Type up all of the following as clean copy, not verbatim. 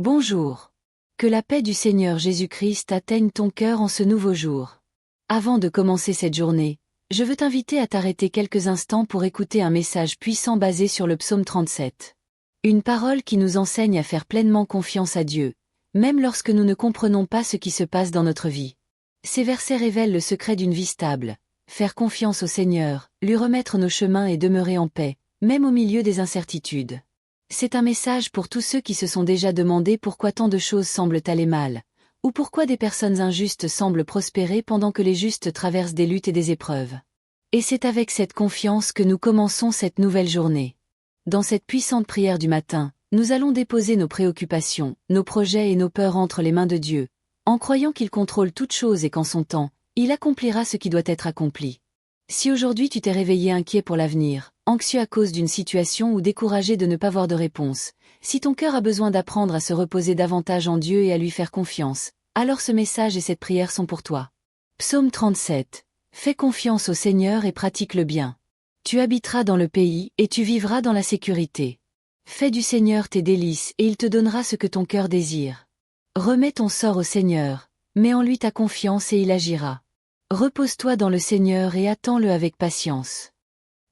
Bonjour. Que la paix du Seigneur Jésus-Christ atteigne ton cœur en ce nouveau jour. Avant de commencer cette journée, je veux t'inviter à t'arrêter quelques instants pour écouter un message puissant basé sur le psaume 37. Une parole qui nous enseigne à faire pleinement confiance à Dieu, même lorsque nous ne comprenons pas ce qui se passe dans notre vie. Ces versets révèlent le secret d'une vie stable, faire confiance au Seigneur, lui remettre nos chemins et demeurer en paix, même au milieu des incertitudes. C'est un message pour tous ceux qui se sont déjà demandé pourquoi tant de choses semblent aller mal, ou pourquoi des personnes injustes semblent prospérer pendant que les justes traversent des luttes et des épreuves. Et c'est avec cette confiance que nous commençons cette nouvelle journée. Dans cette puissante prière du matin, nous allons déposer nos préoccupations, nos projets et nos peurs entre les mains de Dieu, en croyant qu'il contrôle toutes choses et qu'en son temps, il accomplira ce qui doit être accompli. Si aujourd'hui tu t'es réveillé inquiet pour l'avenir, anxieux à cause d'une situation ou découragé de ne pas voir de réponse, si ton cœur a besoin d'apprendre à se reposer davantage en Dieu et à lui faire confiance, alors ce message et cette prière sont pour toi. Psaume 37. Fais confiance au Seigneur et pratique le bien. Tu habiteras dans le pays et tu vivras dans la sécurité. Fais du Seigneur tes délices et il te donnera ce que ton cœur désire. Remets ton sort au Seigneur, mets en lui ta confiance et il agira. Repose-toi dans le Seigneur et attends-le avec patience.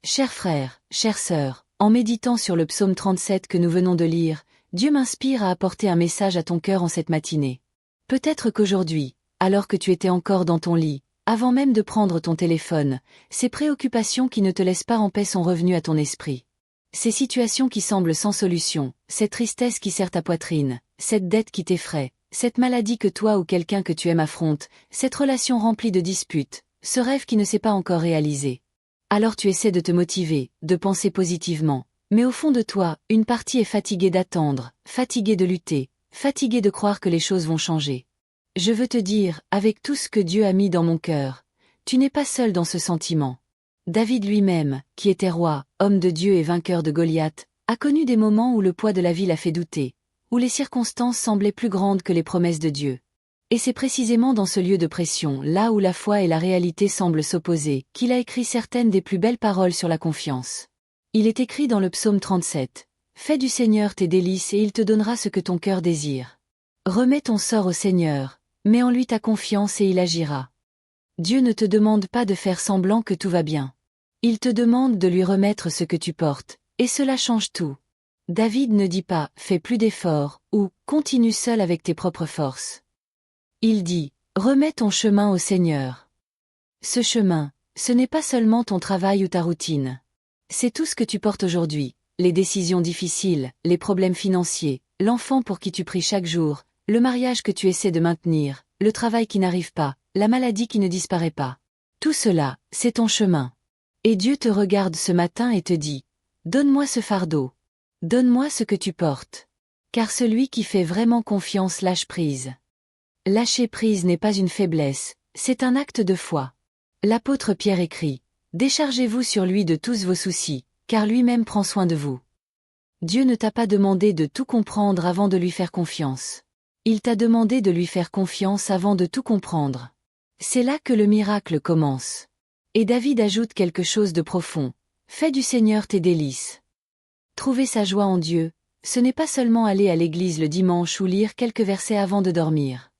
Chers frères, chères sœurs, en méditant sur le psaume 37 que nous venons de lire, Dieu m'inspire à apporter un message à ton cœur en cette matinée. Peut-être qu'aujourd'hui, alors que tu étais encore dans ton lit, avant même de prendre ton téléphone, ces préoccupations qui ne te laissent pas en paix sont revenues à ton esprit. Ces situations qui semblent sans solution, cette tristesse qui serre ta poitrine, cette dette qui t'effraie, cette maladie que toi ou quelqu'un que tu aimes affronte, cette relation remplie de disputes, ce rêve qui ne s'est pas encore réalisé. Alors tu essaies de te motiver, de penser positivement, mais au fond de toi, une partie est fatiguée d'attendre, fatiguée de lutter, fatiguée de croire que les choses vont changer. Je veux te dire, avec tout ce que Dieu a mis dans mon cœur, tu n'es pas seul dans ce sentiment. David lui-même, qui était roi, homme de Dieu et vainqueur de Goliath, a connu des moments où le poids de la vie l'a fait douter, où les circonstances semblaient plus grandes que les promesses de Dieu. Et c'est précisément dans ce lieu de pression, là où la foi et la réalité semblent s'opposer, qu'il a écrit certaines des plus belles paroles sur la confiance. Il est écrit dans le psaume 37, « Fais du Seigneur tes délices et il te donnera ce que ton cœur désire. Remets ton sort au Seigneur, mets en lui ta confiance et il agira. » Dieu ne te demande pas de faire semblant que tout va bien. Il te demande de lui remettre ce que tu portes, et cela change tout. David ne dit pas « Fais plus d'efforts » ou « Continue seul avec tes propres forces ». Il dit « Remets ton chemin au Seigneur ». Ce chemin, ce n'est pas seulement ton travail ou ta routine. C'est tout ce que tu portes aujourd'hui, les décisions difficiles, les problèmes financiers, l'enfant pour qui tu pries chaque jour, le mariage que tu essaies de maintenir, le travail qui n'arrive pas, la maladie qui ne disparaît pas. Tout cela, c'est ton chemin. Et Dieu te regarde ce matin et te dit « Donne-moi ce fardeau. Donne-moi ce que tu portes. » Car celui qui fait vraiment confiance lâche prise. Lâcher prise n'est pas une faiblesse, c'est un acte de foi. L'apôtre Pierre écrit « Déchargez-vous sur lui de tous vos soucis, car lui-même prend soin de vous. » Dieu ne t'a pas demandé de tout comprendre avant de lui faire confiance. Il t'a demandé de lui faire confiance avant de tout comprendre. C'est là que le miracle commence. Et David ajoute quelque chose de profond. Fais du Seigneur tes délices. Trouver sa joie en Dieu, ce n'est pas seulement aller à l'église le dimanche ou lire quelques versets avant de dormir.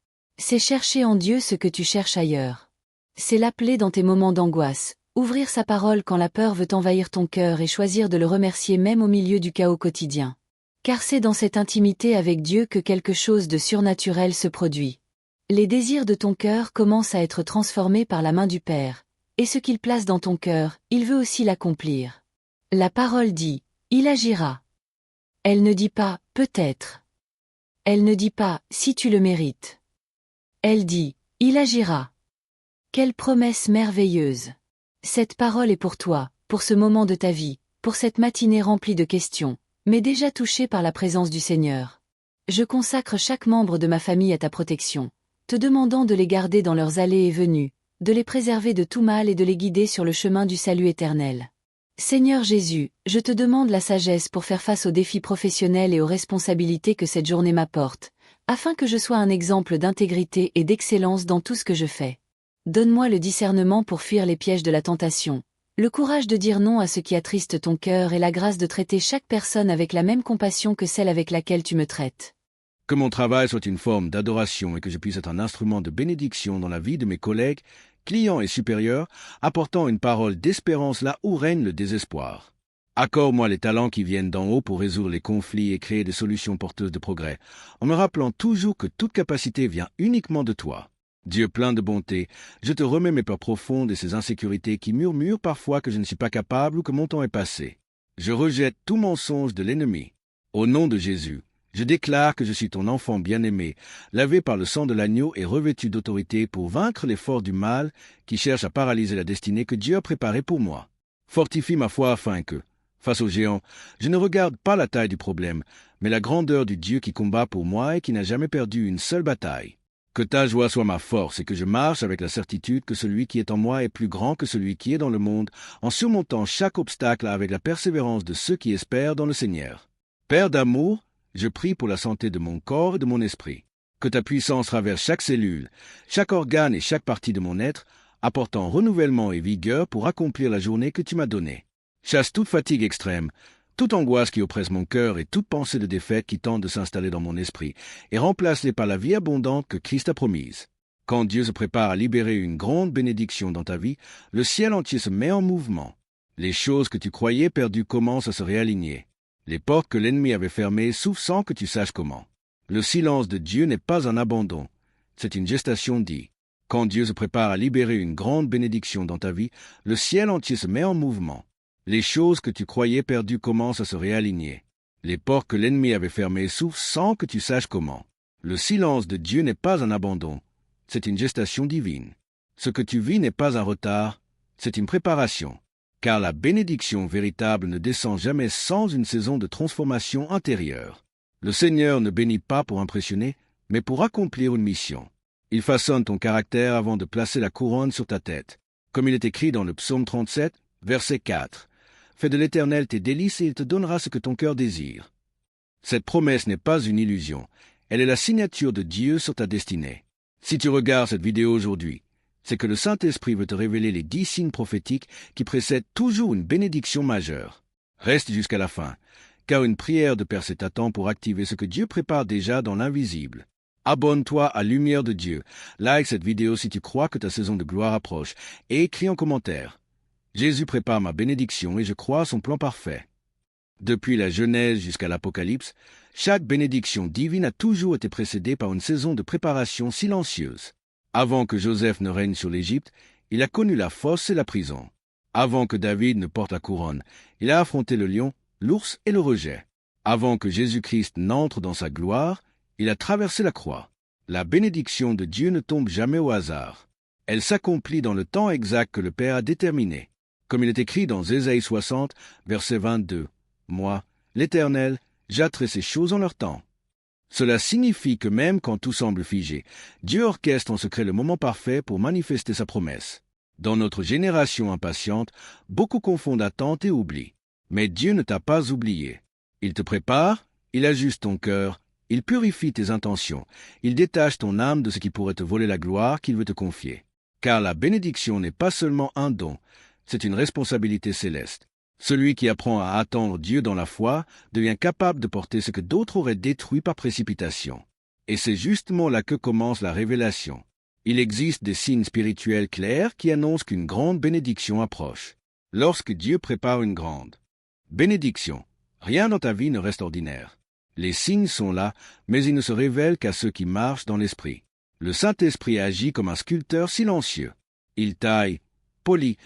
C'est chercher en Dieu ce que tu cherches ailleurs. C'est l'appeler dans tes moments d'angoisse, ouvrir sa parole quand la peur veut envahir ton cœur et choisir de le remercier même au milieu du chaos quotidien. Car c'est dans cette intimité avec Dieu que quelque chose de surnaturel se produit. Les désirs de ton cœur commencent à être transformés par la main du Père. Et ce qu'il place dans ton cœur, il veut aussi l'accomplir. La parole dit, il agira. Elle ne dit pas, peut-être. Elle ne dit pas, si tu le mérites. Elle dit, il agira. Quelle promesse merveilleuse. Cette parole est pour toi, pour ce moment de ta vie, pour cette matinée remplie de questions, mais déjà touchée par la présence du Seigneur. Je consacre chaque membre de ma famille à ta protection, te demandant de les garder dans leurs allées et venues, de les préserver de tout mal et de les guider sur le chemin du salut éternel. Seigneur Jésus, je te demande la sagesse pour faire face aux défis professionnels et aux responsabilités que cette journée m'apporte, afin que je sois un exemple d'intégrité et d'excellence dans tout ce que je fais. Donne-moi le discernement pour fuir les pièges de la tentation, le courage de dire non à ce qui attriste ton cœur et la grâce de traiter chaque personne avec la même compassion que celle avec laquelle tu me traites. Que mon travail soit une forme d'adoration et que je puisse être un instrument de bénédiction dans la vie de mes collègues, clients et supérieurs, apportant une parole d'espérance là où règne le désespoir. Accorde-moi les talents qui viennent d'en haut pour résoudre les conflits et créer des solutions porteuses de progrès, en me rappelant toujours que toute capacité vient uniquement de toi. Dieu plein de bonté, je te remets mes peurs profondes et ces insécurités qui murmurent parfois que je ne suis pas capable ou que mon temps est passé. Je rejette tout mensonge de l'ennemi. Au nom de Jésus, je déclare que je suis ton enfant bien-aimé, lavé par le sang de l'agneau et revêtu d'autorité pour vaincre les forces du mal qui cherchent à paralyser la destinée que Dieu a préparée pour moi. Fortifie ma foi afin que, face aux géants, je ne regarde pas la taille du problème, mais la grandeur du Dieu qui combat pour moi et qui n'a jamais perdu une seule bataille. Que ta joie soit ma force et que je marche avec la certitude que celui qui est en moi est plus grand que celui qui est dans le monde, en surmontant chaque obstacle avec la persévérance de ceux qui espèrent dans le Seigneur. Père d'amour, je prie pour la santé de mon corps et de mon esprit. Que ta puissance traverse chaque cellule, chaque organe et chaque partie de mon être, apportant renouvellement et vigueur pour accomplir la journée que tu m'as donnée. Chasse toute fatigue extrême, toute angoisse qui oppresse mon cœur et toute pensée de défaite qui tente de s'installer dans mon esprit, et remplace-les par la vie abondante que Christ a promise. Quand Dieu se prépare à libérer une grande bénédiction dans ta vie, le ciel entier se met en mouvement. Les choses que tu croyais perdues commencent à se réaligner. Les portes que l'ennemi avait fermées s'ouvrent sans que tu saches comment. Le silence de Dieu n'est pas un abandon, c'est une gestation dit. Quand Dieu se prépare à libérer une grande bénédiction dans ta vie, le ciel entier se met en mouvement. Les choses que tu croyais perdues commencent à se réaligner. Les portes que l'ennemi avait fermées s'ouvrent sans que tu saches comment. Le silence de Dieu n'est pas un abandon, c'est une gestation divine. Ce que tu vis n'est pas un retard, c'est une préparation. Car la bénédiction véritable ne descend jamais sans une saison de transformation intérieure. Le Seigneur ne bénit pas pour impressionner, mais pour accomplir une mission. Il façonne ton caractère avant de placer la couronne sur ta tête. Comme il est écrit dans le psaume 37, verset 4. Fais de l'Éternel tes délices et il te donnera ce que ton cœur désire. Cette promesse n'est pas une illusion, elle est la signature de Dieu sur ta destinée. Si tu regardes cette vidéo aujourd'hui, c'est que le Saint-Esprit veut te révéler les 10 signes prophétiques qui précèdent toujours une bénédiction majeure. Reste jusqu'à la fin, car une prière de percée t'attend pour activer ce que Dieu prépare déjà dans l'invisible. Abonne-toi à Lumière de Dieu, like cette vidéo si tu crois que ta saison de gloire approche, et écris en commentaire. Jésus prépare ma bénédiction et je crois à son plan parfait. Depuis la Genèse jusqu'à l'Apocalypse, chaque bénédiction divine a toujours été précédée par une saison de préparation silencieuse. Avant que Joseph ne règne sur l'Égypte, il a connu la fosse et la prison. Avant que David ne porte la couronne, il a affronté le lion, l'ours et le rejet. Avant que Jésus-Christ n'entre dans sa gloire, il a traversé la croix. La bénédiction de Dieu ne tombe jamais au hasard. Elle s'accomplit dans le temps exact que le Père a déterminé. Comme il est écrit dans Ésaïe 60, verset 22. Moi, l'Éternel, j'hâterai ces choses en leur temps. Cela signifie que même quand tout semble figé, Dieu orchestre en secret le moment parfait pour manifester sa promesse. Dans notre génération impatiente, beaucoup confondent attente et oubli. Mais Dieu ne t'a pas oublié. Il te prépare, il ajuste ton cœur, il purifie tes intentions, il détache ton âme de ce qui pourrait te voler la gloire qu'il veut te confier. Car la bénédiction n'est pas seulement un don, c'est une responsabilité céleste. Celui qui apprend à attendre Dieu dans la foi devient capable de porter ce que d'autres auraient détruit par précipitation. Et c'est justement là que commence la révélation. Il existe des signes spirituels clairs qui annoncent qu'une grande bénédiction approche. Lorsque Dieu prépare une grande bénédiction, rien dans ta vie ne reste ordinaire. Les signes sont là, mais ils ne se révèlent qu'à ceux qui marchent dans l'Esprit. Le Saint-Esprit agit comme un sculpteur silencieux. Il taille, polit,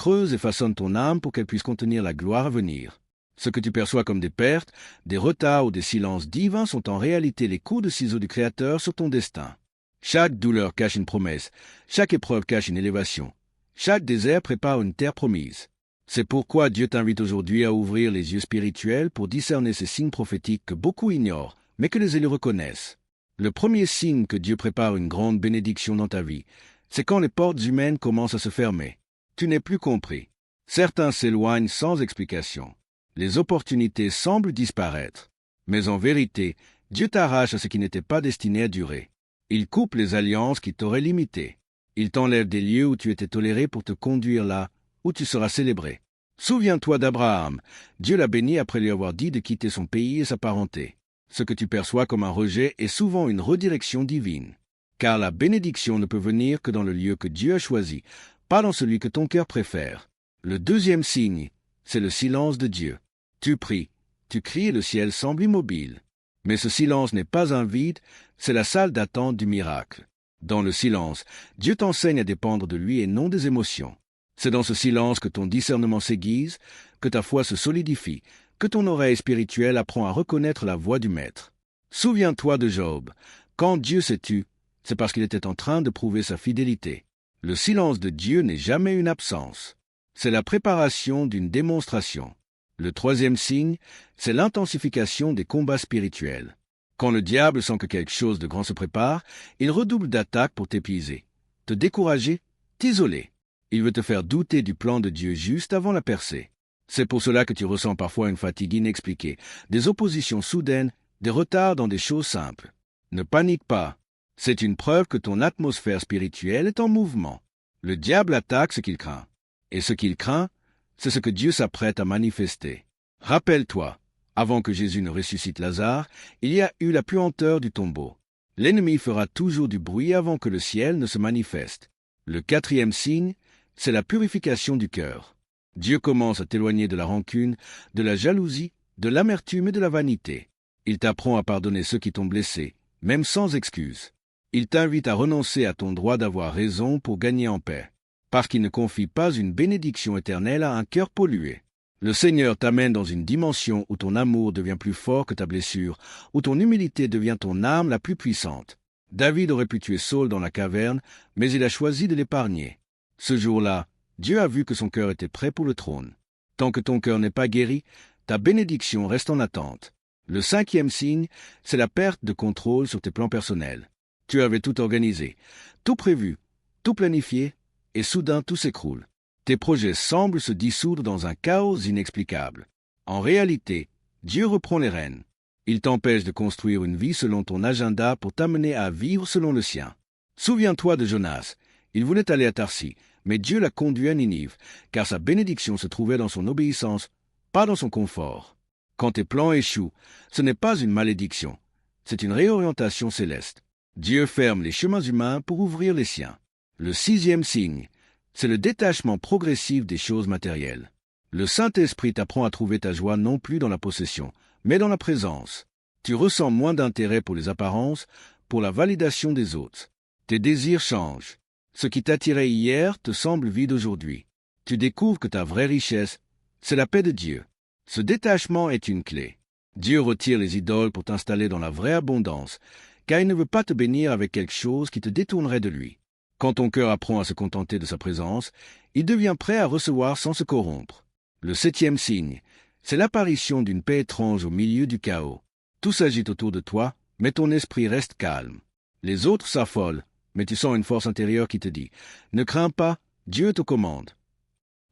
creuse et façonne ton âme pour qu'elle puisse contenir la gloire à venir. Ce que tu perçois comme des pertes, des retards ou des silences divins sont en réalité les coups de ciseaux du Créateur sur ton destin. Chaque douleur cache une promesse, chaque épreuve cache une élévation, chaque désert prépare une terre promise. C'est pourquoi Dieu t'invite aujourd'hui à ouvrir les yeux spirituels pour discerner ces signes prophétiques que beaucoup ignorent, mais que les élus reconnaissent. Le premier signe que Dieu prépare une grande bénédiction dans ta vie, c'est quand les portes humaines commencent à se fermer. Tu n'es plus compris. Certains s'éloignent sans explication. Les opportunités semblent disparaître. Mais en vérité, Dieu t'arrache à ce qui n'était pas destiné à durer. Il coupe les alliances qui t'auraient limité. Il t'enlève des lieux où tu étais toléré pour te conduire là où tu seras célébré. Souviens-toi d'Abraham. Dieu l'a béni après lui avoir dit de quitter son pays et sa parenté. Ce que tu perçois comme un rejet est souvent une redirection divine. Car la bénédiction ne peut venir que dans le lieu que Dieu a choisi, pas dans celui que ton cœur préfère. Le deuxième signe, c'est le silence de Dieu. Tu pries, tu cries et le ciel semble immobile. Mais ce silence n'est pas un vide, c'est la salle d'attente du miracle. Dans le silence, Dieu t'enseigne à dépendre de lui et non des émotions. C'est dans ce silence que ton discernement s'aiguise, que ta foi se solidifie, que ton oreille spirituelle apprend à reconnaître la voix du Maître. Souviens-toi de Job. Quand Dieu s'est tu, c'est parce qu'il était en train de prouver sa fidélité. Le silence de Dieu n'est jamais une absence. C'est la préparation d'une démonstration. Le troisième signe, c'est l'intensification des combats spirituels. Quand le diable sent que quelque chose de grand se prépare, il redouble d'attaques pour t'épuiser, te décourager, t'isoler. Il veut te faire douter du plan de Dieu juste avant la percée. C'est pour cela que tu ressens parfois une fatigue inexpliquée, des oppositions soudaines, des retards dans des choses simples. Ne panique pas. C'est une preuve que ton atmosphère spirituelle est en mouvement. Le diable attaque ce qu'il craint. Et ce qu'il craint, c'est ce que Dieu s'apprête à manifester. Rappelle-toi, avant que Jésus ne ressuscite Lazare, il y a eu la puanteur du tombeau. L'ennemi fera toujours du bruit avant que le ciel ne se manifeste. Le quatrième signe, c'est la purification du cœur. Dieu commence à t'éloigner de la rancune, de la jalousie, de l'amertume et de la vanité. Il t'apprend à pardonner ceux qui t'ont blessé, même sans excuse. Il t'invite à renoncer à ton droit d'avoir raison pour gagner en paix, parce qu'il ne confie pas une bénédiction éternelle à un cœur pollué. Le Seigneur t'amène dans une dimension où ton amour devient plus fort que ta blessure, où ton humilité devient ton arme la plus puissante. David aurait pu tuer Saul dans la caverne, mais il a choisi de l'épargner. Ce jour-là, Dieu a vu que son cœur était prêt pour le trône. Tant que ton cœur n'est pas guéri, ta bénédiction reste en attente. Le cinquième signe, c'est la perte de contrôle sur tes plans personnels. Tu avais tout organisé, tout prévu, tout planifié, et soudain tout s'écroule. Tes projets semblent se dissoudre dans un chaos inexplicable. En réalité, Dieu reprend les rênes. Il t'empêche de construire une vie selon ton agenda pour t'amener à vivre selon le sien. Souviens-toi de Jonas. Il voulait aller à Tarsis, mais Dieu l'a conduit à Ninive, car sa bénédiction se trouvait dans son obéissance, pas dans son confort. Quand tes plans échouent, ce n'est pas une malédiction, c'est une réorientation céleste. Dieu ferme les chemins humains pour ouvrir les siens. Le sixième signe, c'est le détachement progressif des choses matérielles. Le Saint-Esprit t'apprend à trouver ta joie non plus dans la possession, mais dans la présence. Tu ressens moins d'intérêt pour les apparences, pour la validation des autres. Tes désirs changent. Ce qui t'attirait hier te semble vide aujourd'hui. Tu découvres que ta vraie richesse, c'est la paix de Dieu. Ce détachement est une clé. Dieu retire les idoles pour t'installer dans la vraie abondance, car il ne veut pas te bénir avec quelque chose qui te détournerait de lui. Quand ton cœur apprend à se contenter de sa présence, il devient prêt à recevoir sans se corrompre. Le septième signe, c'est l'apparition d'une paix étrange au milieu du chaos. Tout s'agite autour de toi, mais ton esprit reste calme. Les autres s'affolent, mais tu sens une force intérieure qui te dit « Ne crains pas, Dieu te commande ».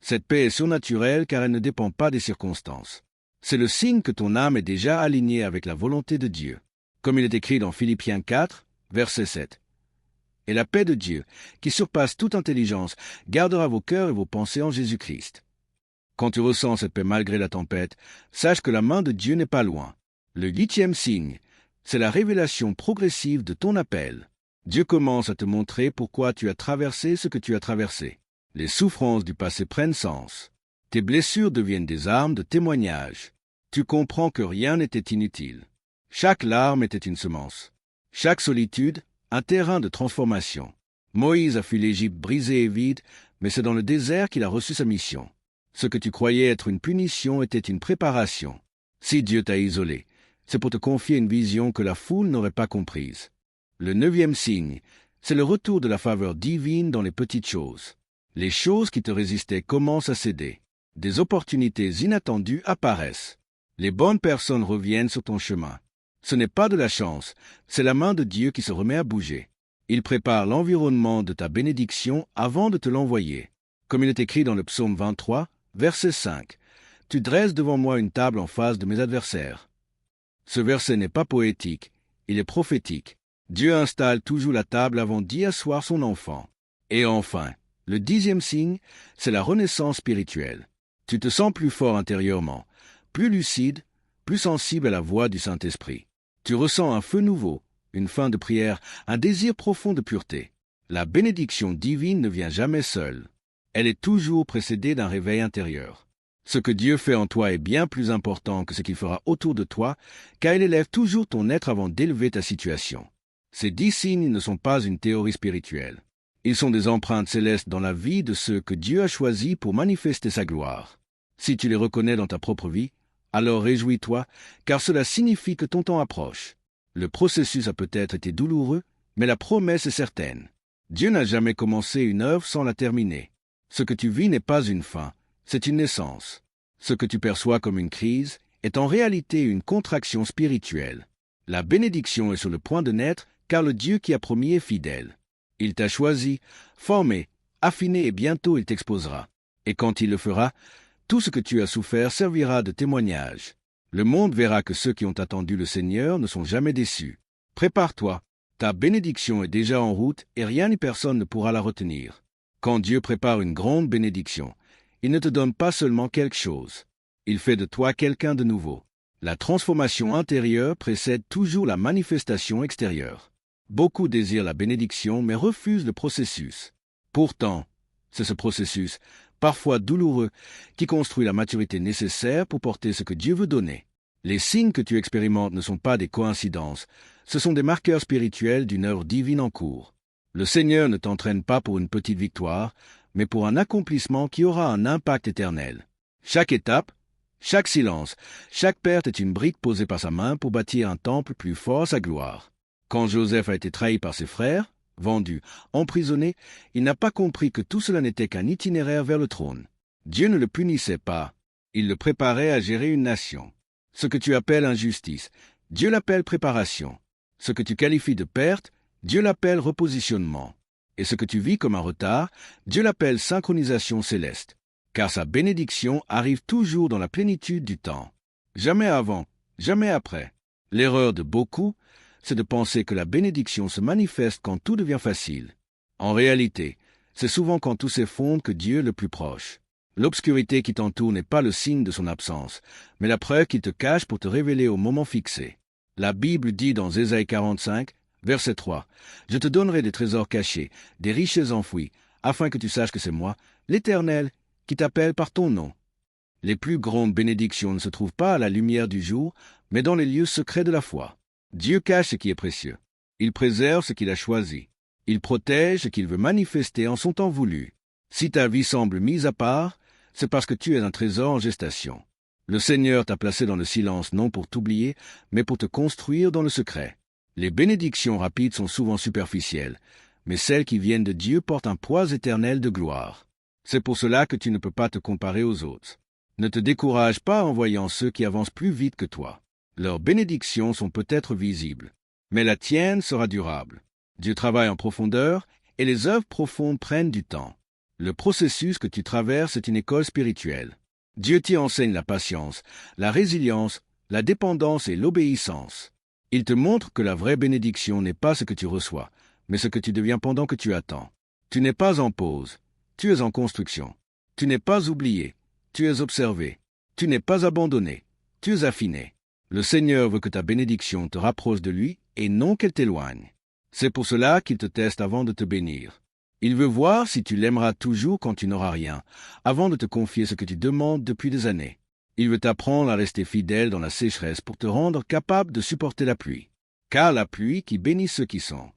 Cette paix est surnaturelle car elle ne dépend pas des circonstances. C'est le signe que ton âme est déjà alignée avec la volonté de Dieu. Comme il est écrit dans Philippiens 4, verset 7. « Et la paix de Dieu, qui surpasse toute intelligence, gardera vos cœurs et vos pensées en Jésus-Christ. » Quand tu ressens cette paix malgré la tempête, sache que la main de Dieu n'est pas loin. Le huitième signe, c'est la révélation progressive de ton appel. Dieu commence à te montrer pourquoi tu as traversé ce que tu as traversé. Les souffrances du passé prennent sens. Tes blessures deviennent des armes de témoignage. Tu comprends que rien n'était inutile. Chaque larme était une semence. Chaque solitude, un terrain de transformation. Moïse a fui l'Égypte brisée et vide, mais c'est dans le désert qu'il a reçu sa mission. Ce que tu croyais être une punition était une préparation. Si Dieu t'a isolé, c'est pour te confier une vision que la foule n'aurait pas comprise. Le neuvième signe, c'est le retour de la faveur divine dans les petites choses. Les choses qui te résistaient commencent à céder. Des opportunités inattendues apparaissent. Les bonnes personnes reviennent sur ton chemin. Ce n'est pas de la chance, c'est la main de Dieu qui se remet à bouger. Il prépare l'environnement de ta bénédiction avant de te l'envoyer. Comme il est écrit dans le psaume 23, verset 5, « Tu dresses devant moi une table en face de mes adversaires. » Ce verset n'est pas poétique, il est prophétique. Dieu installe toujours la table avant d'y asseoir son enfant. Et enfin, le dixième signe, c'est la renaissance spirituelle. Tu te sens plus fort intérieurement, plus lucide, plus sensible à la voix du Saint-Esprit. Tu ressens un feu nouveau, une faim de prière, un désir profond de pureté. La bénédiction divine ne vient jamais seule. Elle est toujours précédée d'un réveil intérieur. Ce que Dieu fait en toi est bien plus important que ce qu'il fera autour de toi, car il élève toujours ton être avant d'élever ta situation. Ces 10 signes ne sont pas une théorie spirituelle. Ils sont des empreintes célestes dans la vie de ceux que Dieu a choisis pour manifester sa gloire. Si tu les reconnais dans ta propre vie, alors réjouis-toi, car cela signifie que ton temps approche. Le processus a peut-être été douloureux, mais la promesse est certaine. Dieu n'a jamais commencé une œuvre sans la terminer. Ce que tu vis n'est pas une fin, c'est une naissance. Ce que tu perçois comme une crise est en réalité une contraction spirituelle. La bénédiction est sur le point de naître, car le Dieu qui a promis est fidèle. Il t'a choisi, formé, affiné et bientôt il t'exposera. Et quand il le fera, tout ce que tu as souffert servira de témoignage. Le monde verra que ceux qui ont attendu le Seigneur ne sont jamais déçus. Prépare-toi, ta bénédiction est déjà en route et rien ni personne ne pourra la retenir. Quand Dieu prépare une grande bénédiction, il ne te donne pas seulement quelque chose. Il fait de toi quelqu'un de nouveau. La transformation intérieure précède toujours la manifestation extérieure. Beaucoup désirent la bénédiction mais refusent le processus. Pourtant, c'est ce processus, parfois douloureux, qui construit la maturité nécessaire pour porter ce que Dieu veut donner. Les signes que tu expérimentes ne sont pas des coïncidences, ce sont des marqueurs spirituels d'une œuvre divine en cours. Le Seigneur ne t'entraîne pas pour une petite victoire, mais pour un accomplissement qui aura un impact éternel. Chaque étape, chaque silence, chaque perte est une brique posée par sa main pour bâtir un temple plus fort à sa gloire. Quand Joseph a été trahi par ses frères, vendu, emprisonné, il n'a pas compris que tout cela n'était qu'un itinéraire vers le trône. Dieu ne le punissait pas, il le préparait à gérer une nation. Ce que tu appelles injustice, Dieu l'appelle préparation. Ce que tu qualifies de perte, Dieu l'appelle repositionnement. Et ce que tu vis comme un retard, Dieu l'appelle synchronisation céleste. Car sa bénédiction arrive toujours dans la plénitude du temps. Jamais avant, jamais après. L'erreur de beaucoup, c'est de penser que la bénédiction se manifeste quand tout devient facile. En réalité, c'est souvent quand tout s'effondre que Dieu est le plus proche. L'obscurité qui t'entoure n'est pas le signe de son absence, mais la preuve qu'il te cache pour te révéler au moment fixé. La Bible dit dans Ésaïe 45, verset 3, « Je te donnerai des trésors cachés, des richesses enfouies, afin que tu saches que c'est moi, l'Éternel, qui t'appelle par ton nom. » Les plus grandes bénédictions ne se trouvent pas à la lumière du jour, mais dans les lieux secrets de la foi. Dieu cache ce qui est précieux. Il préserve ce qu'il a choisi. Il protège ce qu'il veut manifester en son temps voulu. Si ta vie semble mise à part, c'est parce que tu es un trésor en gestation. Le Seigneur t'a placé dans le silence non pour t'oublier, mais pour te construire dans le secret. Les bénédictions rapides sont souvent superficielles, mais celles qui viennent de Dieu portent un poids éternel de gloire. C'est pour cela que tu ne peux pas te comparer aux autres. Ne te décourage pas en voyant ceux qui avancent plus vite que toi. Leurs bénédictions sont peut-être visibles, mais la tienne sera durable. Dieu travaille en profondeur, et les œuvres profondes prennent du temps. Le processus que tu traverses est une école spirituelle. Dieu t'y enseigne la patience, la résilience, la dépendance et l'obéissance. Il te montre que la vraie bénédiction n'est pas ce que tu reçois, mais ce que tu deviens pendant que tu attends. Tu n'es pas en pause, tu es en construction. Tu n'es pas oublié, tu es observé. Tu n'es pas abandonné, tu es affiné. Le Seigneur veut que ta bénédiction te rapproche de lui et non qu'elle t'éloigne. C'est pour cela qu'il te teste avant de te bénir. Il veut voir si tu l'aimeras toujours quand tu n'auras rien, avant de te confier ce que tu demandes depuis des années. Il veut t'apprendre à rester fidèle dans la sécheresse pour te rendre capable de supporter la pluie. Car la pluie qui bénit ceux qui sont.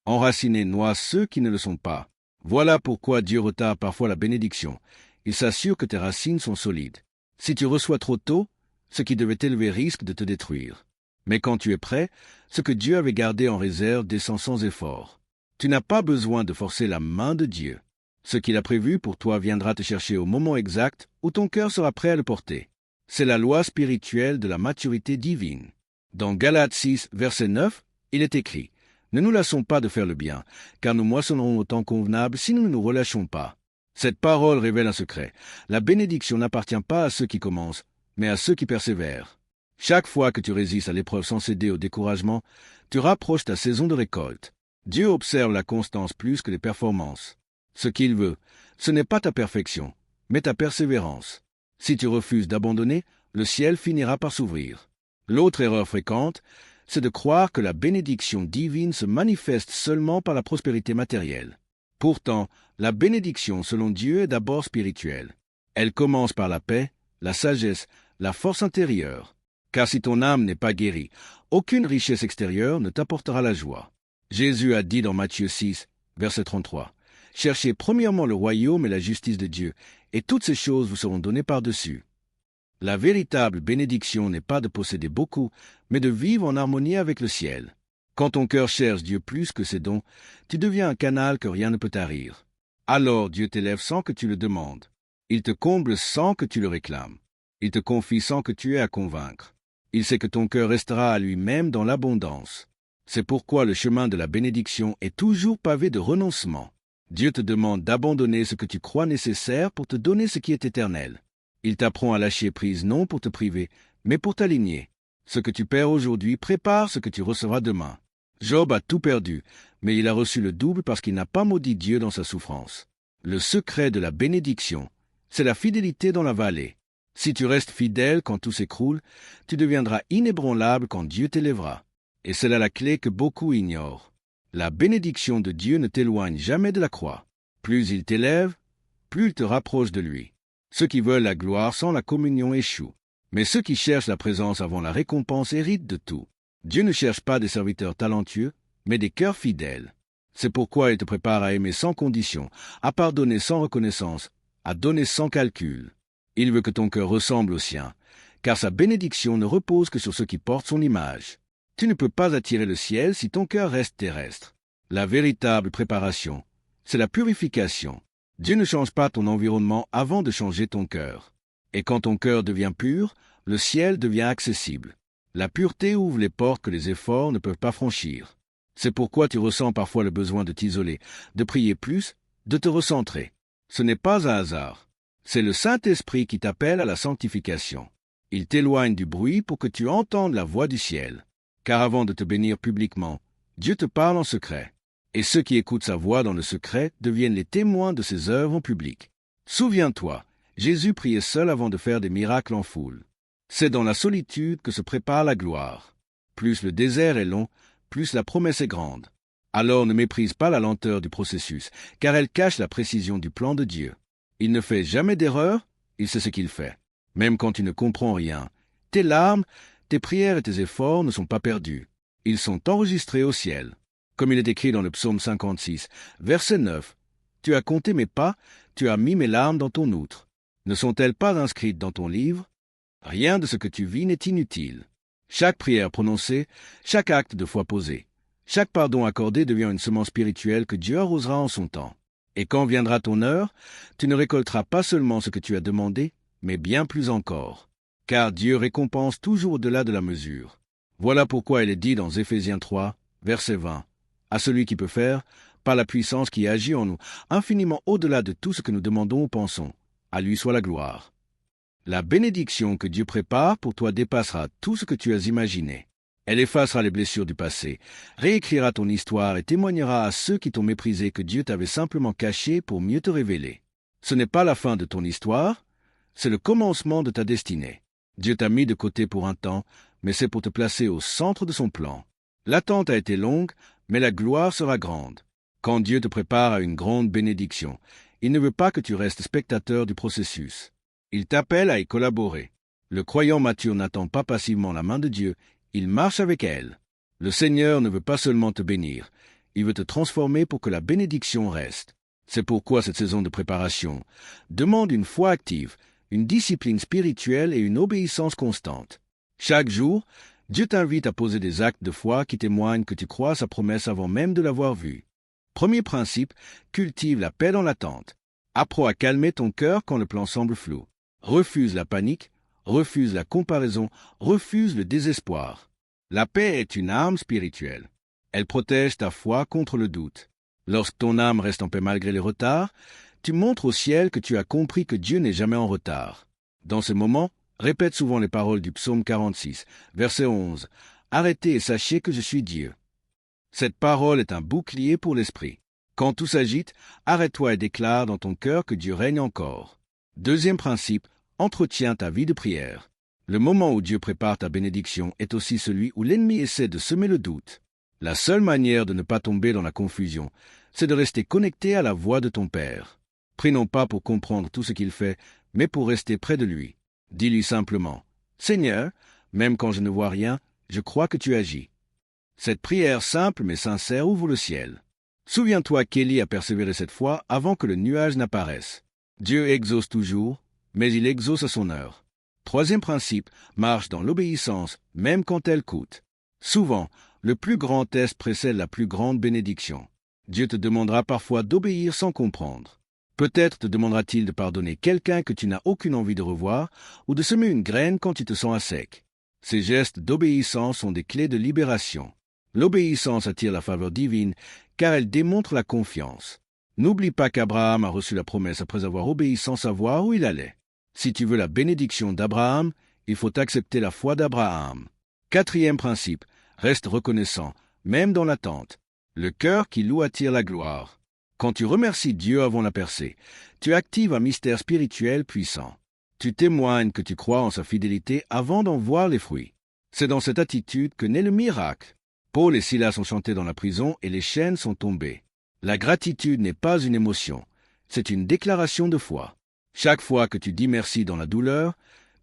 Enraciner noie ceux qui ne le sont pas. Voilà pourquoi Dieu retarde parfois la bénédiction. Il s'assure que tes racines sont solides. Si tu reçois trop tôt, ce qui devait t'élever risque de te détruire. Mais quand tu es prêt, ce que Dieu avait gardé en réserve descend sans effort. Tu n'as pas besoin de forcer la main de Dieu. Ce qu'il a prévu pour toi viendra te chercher au moment exact où ton cœur sera prêt à le porter. C'est la loi spirituelle de la maturité divine. Dans Galates 6, verset 9, il est écrit « Ne nous lassons pas de faire le bien, car nous moissonnerons au temps convenable si nous ne nous relâchons pas. » Cette parole révèle un secret. La bénédiction n'appartient pas à ceux qui commencent, mais à ceux qui persévèrent. Chaque fois que tu résistes à l'épreuve sans céder au découragement, tu rapproches ta saison de récolte. Dieu observe la constance plus que les performances. Ce qu'il veut, ce n'est pas ta perfection, mais ta persévérance. Si tu refuses d'abandonner, le ciel finira par s'ouvrir. L'autre erreur fréquente, c'est de croire que la bénédiction divine se manifeste seulement par la prospérité matérielle. Pourtant, la bénédiction selon Dieu est d'abord spirituelle. Elle commence par la paix, la sagesse, la force intérieure. Car si ton âme n'est pas guérie, aucune richesse extérieure ne t'apportera la joie. Jésus a dit dans Matthieu 6, verset 33, « Cherchez premièrement le royaume et la justice de Dieu, et toutes ces choses vous seront données par-dessus. » La véritable bénédiction n'est pas de posséder beaucoup, mais de vivre en harmonie avec le ciel. Quand ton cœur cherche Dieu plus que ses dons, tu deviens un canal que rien ne peut tarir. Alors Dieu t'élève sans que tu le demandes. Il te comble sans que tu le réclames. Il te confie sans que tu aies à convaincre. Il sait que ton cœur restera à lui-même dans l'abondance. C'est pourquoi le chemin de la bénédiction est toujours pavé de renoncement. Dieu te demande d'abandonner ce que tu crois nécessaire pour te donner ce qui est éternel. Il t'apprend à lâcher prise non pour te priver, mais pour t'aligner. Ce que tu perds aujourd'hui prépare ce que tu recevras demain. Job a tout perdu, mais il a reçu le double parce qu'il n'a pas maudit Dieu dans sa souffrance. Le secret de la bénédiction, c'est la fidélité dans la vallée. Si tu restes fidèle quand tout s'écroule, tu deviendras inébranlable quand Dieu t'élèvera. Et c'est là la clé que beaucoup ignorent. La bénédiction de Dieu ne t'éloigne jamais de la croix. Plus il t'élève, plus il te rapproche de lui. Ceux qui veulent la gloire sans la communion échouent. Mais ceux qui cherchent la présence avant la récompense héritent de tout. Dieu ne cherche pas des serviteurs talentueux, mais des cœurs fidèles. C'est pourquoi il te prépare à aimer sans condition, à pardonner sans reconnaissance, à donner sans calcul. Il veut que ton cœur ressemble au sien, car sa bénédiction ne repose que sur ceux qui portent son image. Tu ne peux pas attirer le ciel si ton cœur reste terrestre. La véritable préparation, c'est la purification. Dieu ne change pas ton environnement avant de changer ton cœur. Et quand ton cœur devient pur, le ciel devient accessible. La pureté ouvre les portes que les efforts ne peuvent pas franchir. C'est pourquoi tu ressens parfois le besoin de t'isoler, de prier plus, de te recentrer. Ce n'est pas un hasard. C'est le Saint-Esprit qui t'appelle à la sanctification. Il t'éloigne du bruit pour que tu entendes la voix du ciel. Car avant de te bénir publiquement, Dieu te parle en secret. Et ceux qui écoutent sa voix dans le secret deviennent les témoins de ses œuvres en public. Souviens-toi, Jésus priait seul avant de faire des miracles en foule. C'est dans la solitude que se prépare la gloire. Plus le désert est long, plus la promesse est grande. Alors ne méprise pas la lenteur du processus, car elle cache la précision du plan de Dieu. Il ne fait jamais d'erreur, il sait ce qu'il fait. Même quand tu ne comprends rien, tes larmes, tes prières et tes efforts ne sont pas perdus. Ils sont enregistrés au ciel. Comme il est écrit dans le psaume 56, verset 9, « Tu as compté mes pas, tu as mis mes larmes dans ton outre. Ne sont-elles pas inscrites dans ton livre? Rien de ce que tu vis n'est inutile. Chaque prière prononcée, chaque acte de foi posé, chaque pardon accordé devient une semence spirituelle que Dieu arrosera en son temps. Et quand viendra ton heure, tu ne récolteras pas seulement ce que tu as demandé, mais bien plus encore. Car Dieu récompense toujours au-delà de la mesure. Voilà pourquoi il est dit dans Éphésiens 3, verset 20, « À celui qui peut faire, par la puissance qui agit en nous, infiniment au-delà de tout ce que nous demandons ou pensons, à lui soit la gloire. » La bénédiction que Dieu prépare pour toi dépassera tout ce que tu as imaginé. Elle effacera les blessures du passé, réécrira ton histoire et témoignera à ceux qui t'ont méprisé que Dieu t'avait simplement caché pour mieux te révéler. Ce n'est pas la fin de ton histoire, c'est le commencement de ta destinée. Dieu t'a mis de côté pour un temps, mais c'est pour te placer au centre de son plan. L'attente a été longue, mais la gloire sera grande. Quand Dieu te prépare à une grande bénédiction, il ne veut pas que tu restes spectateur du processus. Il t'appelle à y collaborer. Le croyant mature n'attend pas passivement la main de Dieu, il marche avec elle. Le Seigneur ne veut pas seulement te bénir, il veut te transformer pour que la bénédiction reste. C'est pourquoi cette saison de préparation demande une foi active, une discipline spirituelle et une obéissance constante. Chaque jour, Dieu t'invite à poser des actes de foi qui témoignent que tu crois à sa promesse avant même de l'avoir vue. Premier principe, cultive la paix dans l'attente. Apprends à calmer ton cœur quand le plan semble flou. Refuse la panique, refuse la comparaison, refuse le désespoir. La paix est une arme spirituelle. Elle protège ta foi contre le doute. Lorsque ton âme reste en paix malgré les retards, tu montres au ciel que tu as compris que Dieu n'est jamais en retard. Dans ce moment, répète souvent les paroles du psaume 46, verset 11. « Arrêtez et sachez que je suis Dieu. » Cette parole est un bouclier pour l'esprit. Quand tout s'agite, arrête-toi et déclare dans ton cœur que Dieu règne encore. Deuxième principe, entretiens ta vie de prière. Le moment où Dieu prépare ta bénédiction est aussi celui où l'ennemi essaie de semer le doute. La seule manière de ne pas tomber dans la confusion, c'est de rester connecté à la voix de ton Père. Prie non pas pour comprendre tout ce qu'il fait, mais pour rester près de lui. Dis-lui simplement, « Seigneur, même quand je ne vois rien, je crois que tu agis. » Cette prière simple mais sincère ouvre le ciel. Souviens-toi qu'Élie a persévéré cette fois avant que le nuage n'apparaisse. Dieu exauce toujours, mais il exauce à son heure. Troisième principe, marche dans l'obéissance, même quand elle coûte. Souvent, le plus grand test précède la plus grande bénédiction. Dieu te demandera parfois d'obéir sans comprendre. Peut-être te demandera-t-il de pardonner quelqu'un que tu n'as aucune envie de revoir ou de semer une graine quand tu te sens à sec. Ces gestes d'obéissance sont des clés de libération. L'obéissance attire la faveur divine car elle démontre la confiance. N'oublie pas qu'Abraham a reçu la promesse après avoir obéi sans savoir où il allait. Si tu veux la bénédiction d'Abraham, il faut accepter la foi d'Abraham. Quatrième principe, reste reconnaissant, même dans l'attente. Le cœur qui loue attire la gloire. Quand tu remercies Dieu avant la percée, tu actives un mystère spirituel puissant. Tu témoignes que tu crois en sa fidélité avant d'en voir les fruits. C'est dans cette attitude que naît le miracle. Paul et Silas ont chanté dans la prison et les chaînes sont tombées. La gratitude n'est pas une émotion, c'est une déclaration de foi. Chaque fois que tu dis merci dans la douleur,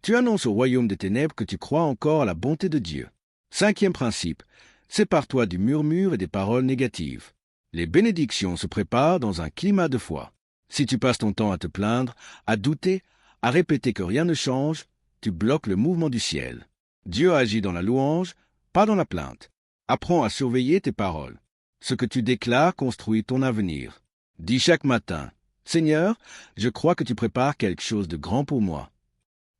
tu annonces au royaume des ténèbres que tu crois encore à la bonté de Dieu. Cinquième principe, sépare-toi du murmure et des paroles négatives. Les bénédictions se préparent dans un climat de foi. Si tu passes ton temps à te plaindre, à douter, à répéter que rien ne change, tu bloques le mouvement du ciel. Dieu agit dans la louange, pas dans la plainte. Apprends à surveiller tes paroles. Ce que tu déclares construit ton avenir. Dis chaque matin, « Seigneur, je crois que tu prépares quelque chose de grand pour moi. »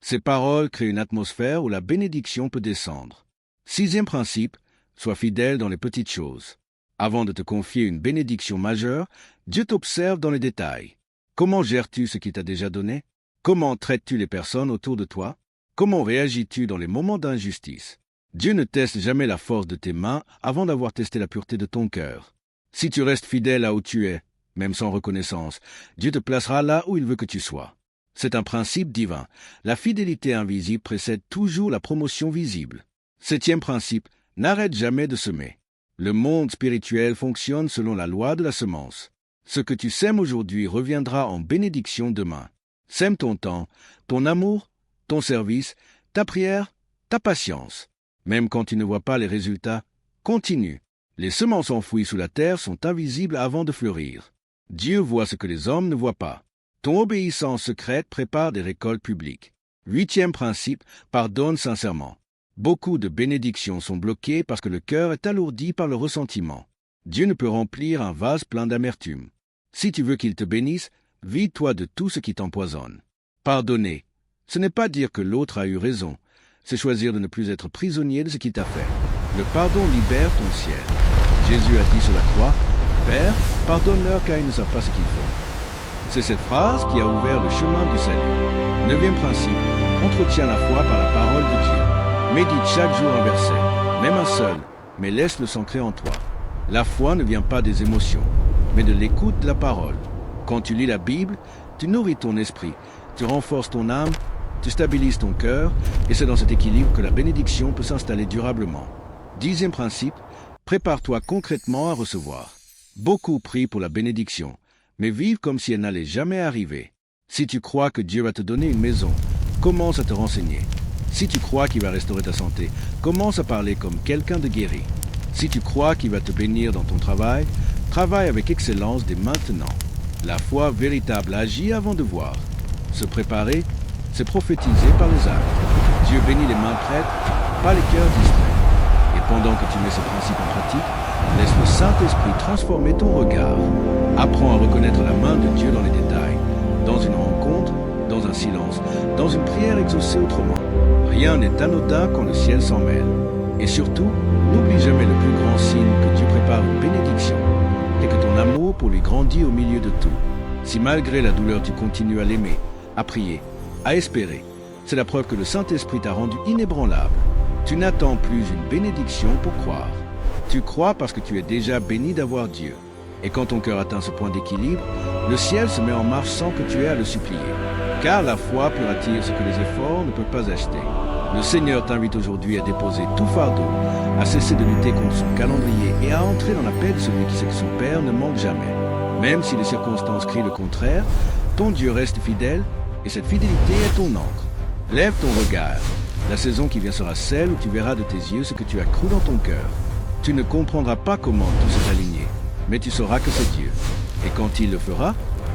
Ces paroles créent une atmosphère où la bénédiction peut descendre. Sixième principe, sois fidèle dans les petites choses. Avant de te confier une bénédiction majeure, Dieu t'observe dans les détails. Comment gères-tu ce qu'il t'a déjà donné? Comment traites-tu les personnes autour de toi? Comment réagis-tu dans les moments d'injustice? Dieu ne teste jamais la force de tes mains avant d'avoir testé la pureté de ton cœur. Si tu restes fidèle là où tu es, même sans reconnaissance, Dieu te placera là où il veut que tu sois. C'est un principe divin. La fidélité invisible précède toujours la promotion visible. Septième principe, n'arrête jamais de semer. Le monde spirituel fonctionne selon la loi de la semence. Ce que tu sèmes aujourd'hui reviendra en bénédiction demain. Sème ton temps, ton amour, ton service, ta prière, ta patience. Même quand tu ne vois pas les résultats, continue. Les semences enfouies sous la terre sont invisibles avant de fleurir. Dieu voit ce que les hommes ne voient pas. Ton obéissance secrète prépare des récoltes publiques. Huitième principe, pardonne sincèrement. Beaucoup de bénédictions sont bloquées parce que le cœur est alourdi par le ressentiment. Dieu ne peut remplir un vase plein d'amertume. Si tu veux qu'il te bénisse, vide-toi de tout ce qui t'empoisonne. Pardonner, ce n'est pas dire que l'autre a eu raison, c'est choisir de ne plus être prisonnier de ce qu'il t'a fait. Le pardon libère ton ciel. Jésus a dit sur la croix, « Père, pardonne-leur car ils ne savent pas ce qu'ils font. » C'est cette phrase qui a ouvert le chemin du salut. Neuvième principe, entretiens la foi par la parole de Dieu. Médite chaque jour un verset, même un seul, mais laisse-le s'ancrer en toi. La foi ne vient pas des émotions, mais de l'écoute de la parole. Quand tu lis la Bible, tu nourris ton esprit, tu renforces ton âme, tu stabilises ton cœur, et c'est dans cet équilibre que la bénédiction peut s'installer durablement. Dixième principe, prépare-toi concrètement à recevoir. Beaucoup prient pour la bénédiction, mais vivent comme si elle n'allait jamais arriver. Si tu crois que Dieu va te donner une maison, commence à te renseigner. Si tu crois qu'il va restaurer ta santé, commence à parler comme quelqu'un de guéri. Si tu crois qu'il va te bénir dans ton travail, travaille avec excellence dès maintenant. La foi véritable agit avant de voir. Se préparer, c'est prophétiser par les actes. Dieu bénit les mains prêtes, pas les cœurs distraits. Et pendant que tu mets ces principes en pratique, laisse le Saint-Esprit transformer ton regard. Apprends à reconnaître la main de Dieu dans les détails, dans une rencontre, dans un silence, dans une prière exaucée autrement. Rien n'est anodin quand le ciel s'en mêle. Et surtout, n'oublie jamais le plus grand signe que Dieu prépare une bénédiction, et que ton amour pour lui grandit au milieu de tout. Si malgré la douleur tu continues à l'aimer, à prier, à espérer, c'est la preuve que le Saint-Esprit t'a rendu inébranlable. Tu n'attends plus une bénédiction pour croire. Tu crois parce que tu es déjà béni d'avoir Dieu. Et quand ton cœur atteint ce point d'équilibre, le ciel se met en marche sans que tu aies à le supplier. Car la foi peut attirer ce que les efforts ne peuvent pas acheter. Le Seigneur t'invite aujourd'hui à déposer tout fardeau, à cesser de lutter contre son calendrier et à entrer dans la paix de celui qui sait que son Père ne manque jamais. Même si les circonstances crient le contraire, ton Dieu reste fidèle et cette fidélité est ton encre. Lève ton regard. La saison qui vient sera celle où tu verras de tes yeux ce que tu as cru dans ton cœur. Tu ne comprendras pas comment tout s'est aligné, mais tu sauras que c'est Dieu. Et quand il le fera,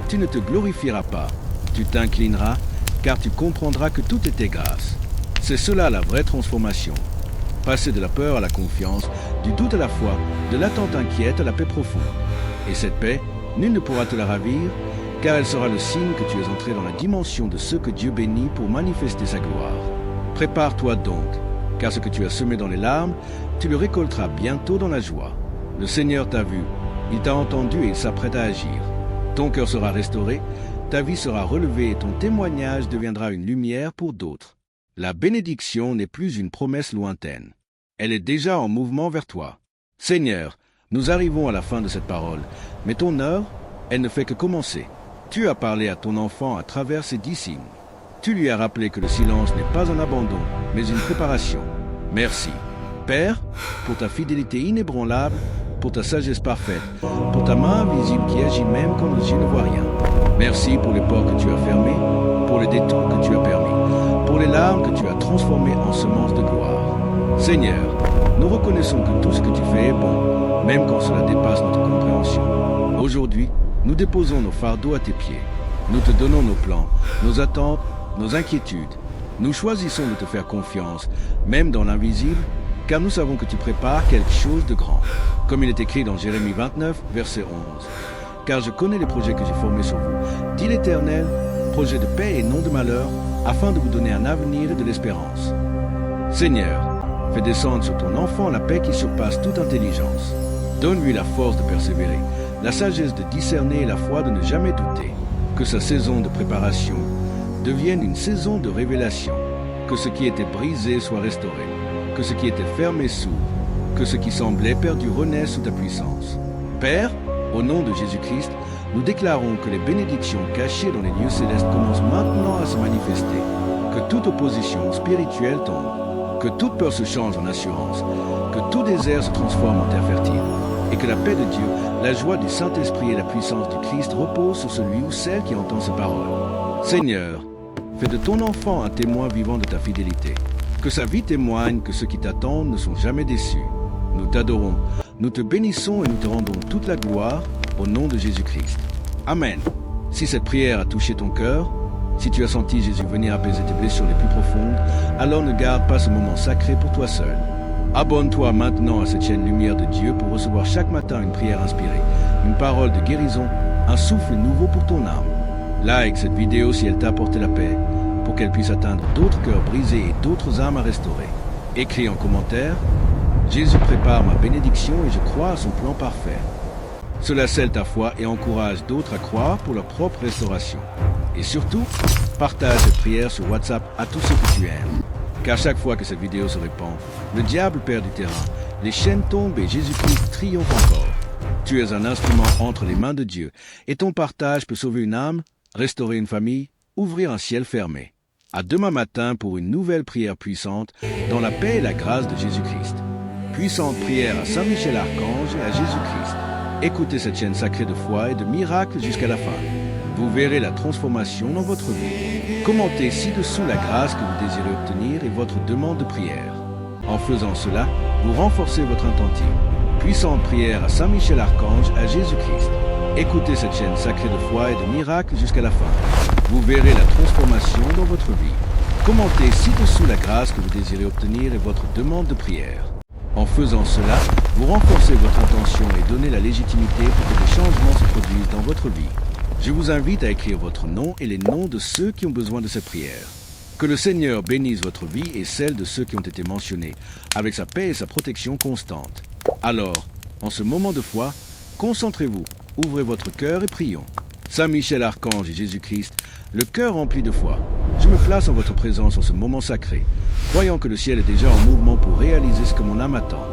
tu ne te glorifieras pas. Tu t'inclineras, car tu comprendras que tout était grâce. C'est cela la vraie transformation. Passer de la peur à la confiance, du doute à la foi, de l'attente inquiète à la paix profonde. Et cette paix, nul ne pourra te la ravir, car elle sera le signe que tu es entré dans la dimension de ceux que Dieu bénit pour manifester sa gloire. Prépare-toi donc, car ce que tu as semé dans les larmes, tu le récolteras bientôt dans la joie. Le Seigneur t'a vu, il t'a entendu et il s'apprête à agir. Ton cœur sera restauré, ta vie sera relevée et ton témoignage deviendra une lumière pour d'autres. La bénédiction n'est plus une promesse lointaine. Elle est déjà en mouvement vers toi. Seigneur, nous arrivons à la fin de cette parole, mais ton heure, elle ne fait que commencer. Tu as parlé à ton enfant à travers ces 10 signes. Tu lui as rappelé que le silence n'est pas un abandon, mais une préparation. Merci, Père, pour ta fidélité inébranlable, pour ta sagesse parfaite, pour ta main invisible qui agit même quand nos yeux ne voient rien. Merci pour les portes que tu as fermées, pour les détours que tu as permis, pour les larmes que tu as transformées en semences de gloire. Seigneur, nous reconnaissons que tout ce que tu fais est bon, même quand cela dépasse notre compréhension. Aujourd'hui, nous déposons nos fardeaux à tes pieds. Nous te donnons nos plans, nos attentes, nos inquiétudes. Nous choisissons de te faire confiance, même dans l'invisible, car nous savons que tu prépares quelque chose de grand. Comme il est écrit dans Jérémie 29, verset 11. Car je connais les projets que j'ai formés sur vous, dit l'Éternel, projets de paix et non de malheur, afin de vous donner un avenir et de l'espérance. Seigneur, fais descendre sur ton enfant la paix qui surpasse toute intelligence. Donne-lui la force de persévérer, la sagesse de discerner et la foi de ne jamais douter. Que sa saison de préparation devienne une saison de révélation. Que ce qui était brisé soit restauré. Que ce qui était fermé s'ouvre. Que ce qui semblait perdu renaisse sous ta puissance. Père, au nom de Jésus-Christ, nous déclarons que les bénédictions cachées dans les lieux célestes commencent maintenant à se manifester. Que toute opposition spirituelle tombe. Que toute peur se change en assurance. Que tout désert se transforme en terre fertile. Et que la paix de Dieu, la joie du Saint-Esprit et la puissance du Christ reposent sur celui ou celle qui entend ces paroles. Seigneur, fais de ton enfant un témoin vivant de ta fidélité. Que sa vie témoigne que ceux qui t'attendent ne sont jamais déçus. Nous t'adorons, nous te bénissons et nous te rendons toute la gloire au nom de Jésus-Christ. Amen. Si cette prière a touché ton cœur, si tu as senti Jésus venir apaiser tes blessures les plus profondes, alors ne garde pas ce moment sacré pour toi seul. Abonne-toi maintenant à cette chaîne Lumière de Dieu pour recevoir chaque matin une prière inspirée, une parole de guérison, un souffle nouveau pour ton âme. Like cette vidéo si elle t'a apporté la paix, pour qu'elle puisse atteindre d'autres cœurs brisés et d'autres âmes à restaurer. Écris en commentaire « Jésus prépare ma bénédiction et je crois à son plan parfait ». Cela scelle ta foi et encourage d'autres à croire pour leur propre restauration. Et surtout, partage cette prière sur WhatsApp à tous ceux que tu aimes. Car chaque fois que cette vidéo se répand, le diable perd du terrain, les chaînes tombent et Jésus-Christ triomphe encore. Tu es un instrument entre les mains de Dieu et ton partage peut sauver une âme, restaurer une famille, ouvrir un ciel fermé. À demain matin pour une nouvelle prière puissante dans la paix et la grâce de Jésus-Christ. Puissante prière à Saint Michel Archange et à Jésus-Christ. Écoutez cette chaîne sacrée de foi et de miracles jusqu'à la fin. Vous verrez la transformation dans votre vie. Commentez ci-dessous la grâce que vous désirez obtenir et votre demande de prière. En faisant cela, vous renforcez votre intention. Puissante prière à Saint Michel Archange, à Jésus-Christ. Écoutez cette chaîne sacrée de foi et de miracles jusqu'à la fin. Vous verrez la transformation dans votre vie. Commentez ci-dessous la grâce que vous désirez obtenir et votre demande de prière. En faisant cela, vous renforcez votre intention et donnez la légitimité pour que des changements se produisent dans votre vie. Je vous invite à écrire votre nom et les noms de ceux qui ont besoin de cette prière. Que le Seigneur bénisse votre vie et celle de ceux qui ont été mentionnés, avec sa paix et sa protection constante. Alors, en ce moment de foi, concentrez-vous, ouvrez votre cœur et prions. Saint Michel Archange et Jésus-Christ, le cœur rempli de foi, je me place en votre présence en ce moment sacré, croyant que le ciel est déjà en mouvement pour réaliser ce que mon âme attend.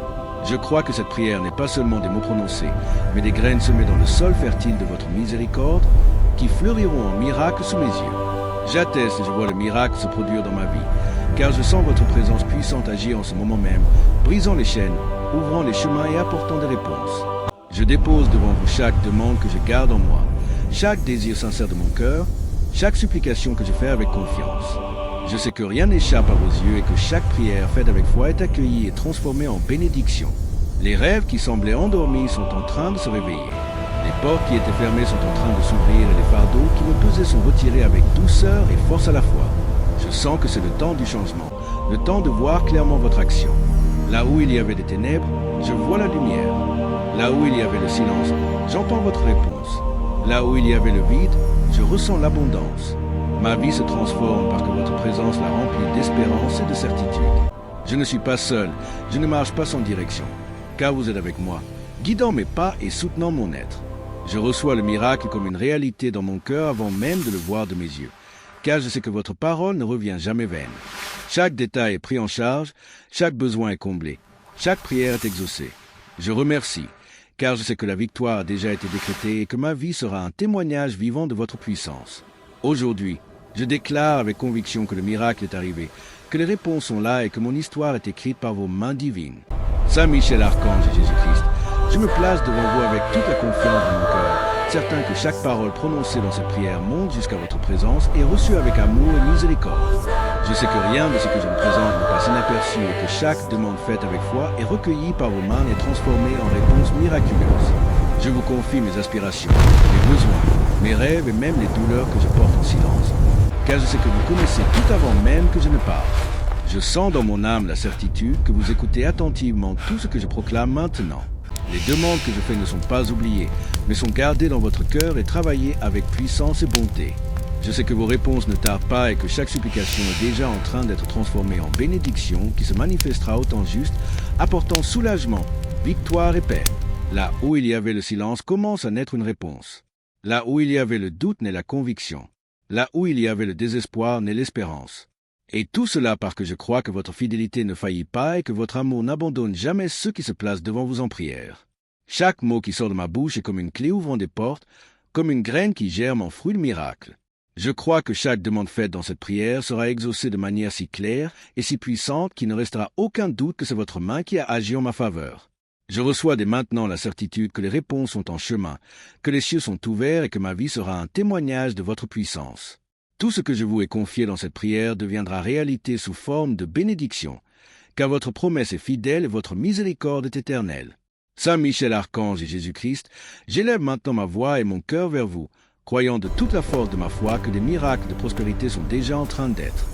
Je crois que cette prière n'est pas seulement des mots prononcés, mais des graines semées dans le sol fertile de votre miséricorde, qui fleuriront en miracles sous mes yeux. J'atteste et je vois le miracle se produire dans ma vie. car je sens votre présence puissante agir en ce moment même, brisant les chaînes, ouvrant les chemins et apportant des réponses. Je dépose devant vous chaque demande que je garde en moi, chaque désir sincère de mon cœur, chaque supplication que je fais avec confiance. Je sais que rien n'échappe à vos yeux et que chaque prière faite avec foi est accueillie et transformée en bénédiction. Les rêves qui semblaient endormis sont en train de se réveiller. Les portes qui étaient fermées sont en train de s'ouvrir et les fardeaux qui me pesaient sont retirés avec douceur et force à la fois. Je sens que c'est le temps du changement, le temps de voir clairement votre action. Là où il y avait des ténèbres, je vois la lumière. Là où il y avait le silence, j'entends votre réponse. Là où il y avait le vide, je ressens l'abondance. Ma vie se transforme parce que votre présence la remplit d'espérance et de certitude. Je ne suis pas seul, je ne marche pas sans direction, car vous êtes avec moi, guidant mes pas et soutenant mon être. Je reçois le miracle comme une réalité dans mon cœur avant même de le voir de mes yeux, car je sais que votre parole ne revient jamais vaine. Chaque détail est pris en charge, chaque besoin est comblé, chaque prière est exaucée. Je remercie, car je sais que la victoire a déjà été décrétée et que ma vie sera un témoignage vivant de votre puissance. Aujourd'hui, je déclare avec conviction que le miracle est arrivé, que les réponses sont là et que mon histoire est écrite par vos mains divines. Saint Michel Archange et Jésus-Christ, je me place devant vous avec toute la confiance de mon cœur, certain que chaque parole prononcée dans cette prière monte jusqu'à votre présence et reçue avec amour et miséricorde. Je sais que rien de ce que je vous présente ne passe inaperçu et que chaque demande faite avec foi est recueillie par vos mains et transformée en réponse miraculeuse. Je vous confie mes aspirations, mes besoins, mes rêves et même les douleurs que je porte en silence, car je sais que vous connaissez tout avant même que je ne parle. Je sens dans mon âme la certitude que vous écoutez attentivement tout ce que je proclame maintenant. Les demandes que je fais ne sont pas oubliées, mais sont gardées dans votre cœur et travaillées avec puissance et bonté. Je sais que vos réponses ne tardent pas et que chaque supplication est déjà en train d'être transformée en bénédiction qui se manifestera au temps juste, apportant soulagement, victoire et paix. Là où il y avait le silence commence à naître une réponse. Là où il y avait le doute naît la conviction. Là où il y avait le désespoir naît l'espérance. Et tout cela parce que je crois que votre fidélité ne faillit pas et que votre amour n'abandonne jamais ceux qui se placent devant vous en prière. Chaque mot qui sort de ma bouche est comme une clé ouvrant des portes, comme une graine qui germe en fruit de miracle. Je crois que chaque demande faite dans cette prière sera exaucée de manière si claire et si puissante qu'il ne restera aucun doute que c'est votre main qui a agi en ma faveur. Je reçois dès maintenant la certitude que les réponses sont en chemin, que les cieux sont ouverts et que ma vie sera un témoignage de votre puissance. Tout ce que je vous ai confié dans cette prière deviendra réalité sous forme de bénédiction, car votre promesse est fidèle et votre miséricorde est éternelle. Saint Michel Archange et Jésus-Christ, j'élève maintenant ma voix et mon cœur vers vous, croyant de toute la force de ma foi que des miracles de prospérité sont déjà en train d'être.